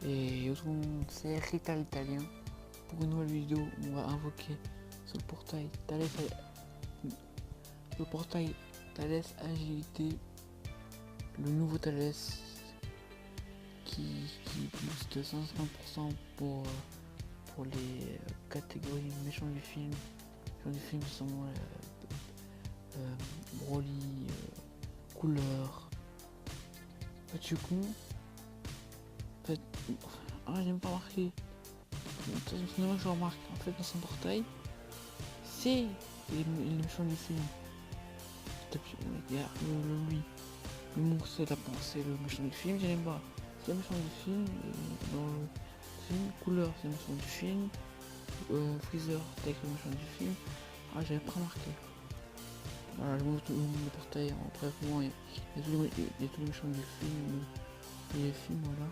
Et autrement, c'est Rita l'Italien. Pour une nouvelle vidéo, on va invoquer sur le portail Thales Agilité, le nouveau Thales qui booste 150% pour les catégories méchants du film. Les méchants du film sont Broly, couleur. En fait, je suis con. En fait, j'aime pas marquer. Sinon, je remarque. En fait, dans son portail, c'est les méchants du film. Il y a lui. Le monstre, c'est le méchant du film, je l'aime pas. C'est le méchant du film. Dans le film, couleur, c'est le méchant du film. Freezer, c'est avec le méchant du film. J'avais pas remarqué. Voilà, je montre le portail en bref, moi, il y a tous les méchants du film. Et les films, voilà.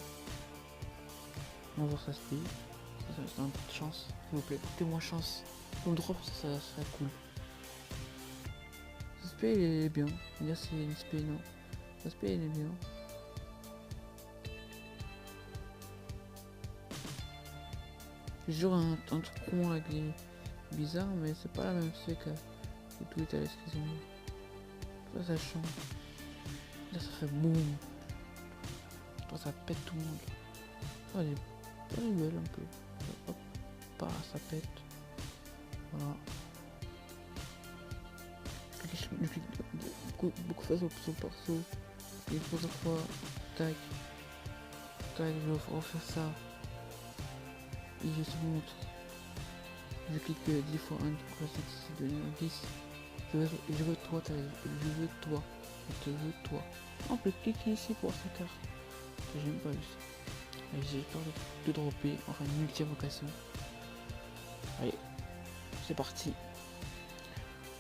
On va voir ça se paye. C'est un peu de chance, s'il vous plaît. Écoutez-moi chance. Pour le drop, ça serait cool. L'aspect il est bien. Dire c'est l'aspect non. L'aspect il est bien. J'ai toujours un truc con avec les bizarres, mais c'est pas la même chose que tous les Thales qu'ils ont. Ça change. Là ça fait boum. Toi ça pète tout le monde. Elle est belle un peu. Hop, ça pète. Voilà. Je clique beaucoup de fois sur le perso. Et pour cette fois, tac, je vais refaire ça. Et je te montre. Je clique 10 fois 1, 3, 6, 7, 8, 10. Je veux toi, je veux toi. Je te veux toi. On peut cliquer ici pour cette carte. J'aime pas juste. Et j'ai peur de dropper, enfin une multi-invocation. Allez, c'est parti.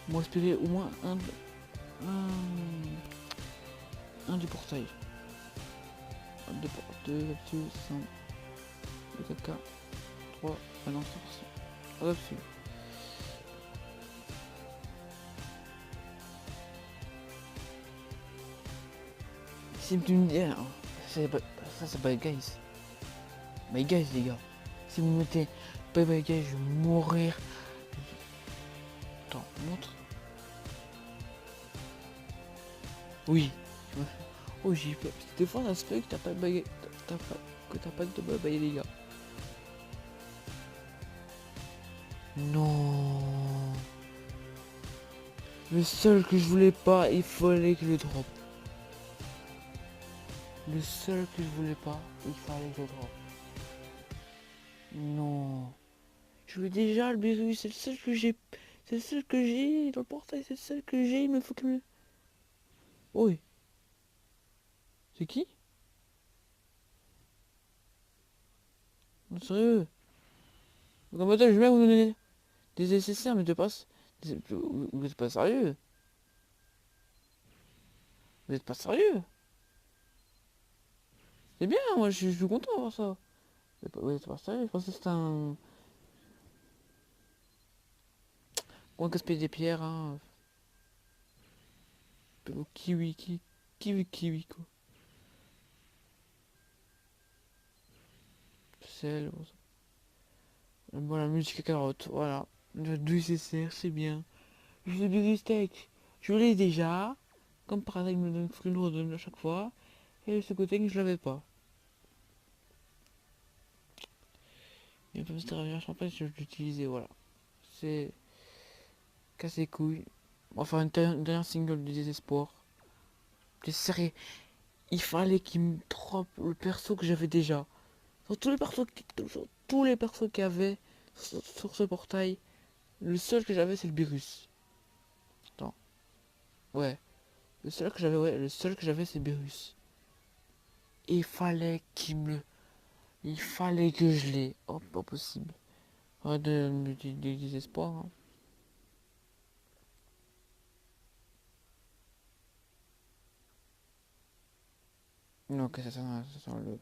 On va espérer au moins un du portail. 2 là-dessus, 100, 2 caca, 3, balance, là-dessus. Si tu me dis, ça c'est pas guys. My guys les gars. Si vous mettez bye bye guys, je vais mourir. Attends, montre. Oui. Oh j'ai peur. Des fois ça se fait que t'as pas de baguette. Que t'as pas de bye bye les gars. Non. Le seul que je voulais pas, il fallait que je le drop. Le seul que je voulais pas, il fallait que je le drop. Non. Je veux déjà le virus, c'est le seul que j'ai. C'est le seul que j'ai dans le portail, c'est le seul que j'ai, il me faut que me. Oui. C'est qui? Sérieux? Comme ça, je vais vous donner des nécessaires, mais vous êtes pas sérieux? Vous êtes pas sérieux? C'est bien, moi je suis content d'avoir ça. Vous êtes pas sérieux? Je pensais que c'était un. On gaspille des pierres, hein. Kiwi, kiwi, quoi. Sel, bon, la musique à carotte, voilà. Le 2 CCR, c'est bien. Je le steak, je l'ai déjà. Comme par hasard, il me le redonne à chaque fois. Et ce côté que je l'avais pas. Et comme c'était revenu, je pense pas que je l'utilisais, voilà. C'est cassé couilles. On va faire une dernière single de désespoir. C'est sérieux. Il fallait qu'il me drop le perso que j'avais déjà. Sur tous les persos qu'il y avait sur ce portail, le seul que j'avais c'est le Beerus. Attends. Ouais. Le seul que j'avais c'est Beerus. Il fallait qu'il me le. Il fallait que je l'ai. Oh, pas possible. Arrête de me dire du désespoir. Hein. Non, ok, ça sent le.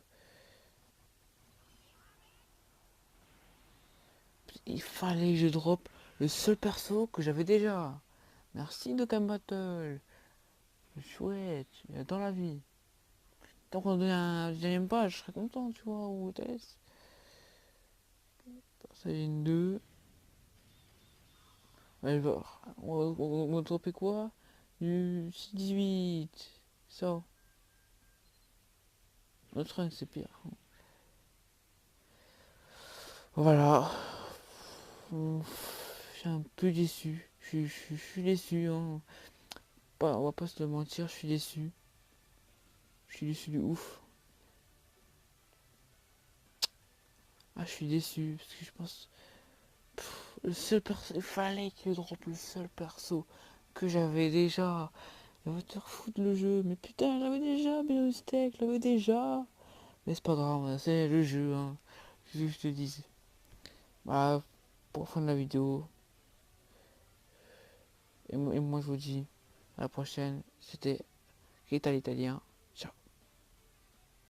Il fallait que je drop le seul perso que j'avais déjà. Merci Dokkan Battle. Chouette, dans la vie. Donc on donne un deuxième page, je serais content, tu vois, ou test. Ça vient 2. Alors, on va dropper quoi? Du 6-18. Ça. Notre 1, c'est pire. Voilà. Je suis un peu déçu. Je suis déçu, hein. On va pas se le mentir, je suis déçu. Je suis déçu de ouf. Ah, je suis déçu, parce que je pense... Le seul perso... Il fallait qu'il drop le seul perso que j'avais déjà. Il va te foutre le jeu. Mais putain, j'avais déjà Steak, j'avais déjà. Mais c'est pas grave, hein, c'est le jeu, hein. Qu'est-ce que je te dis. Bah, pour la fin de la vidéo. Et moi je vous dis à la prochaine. C'était Rita l'Italien.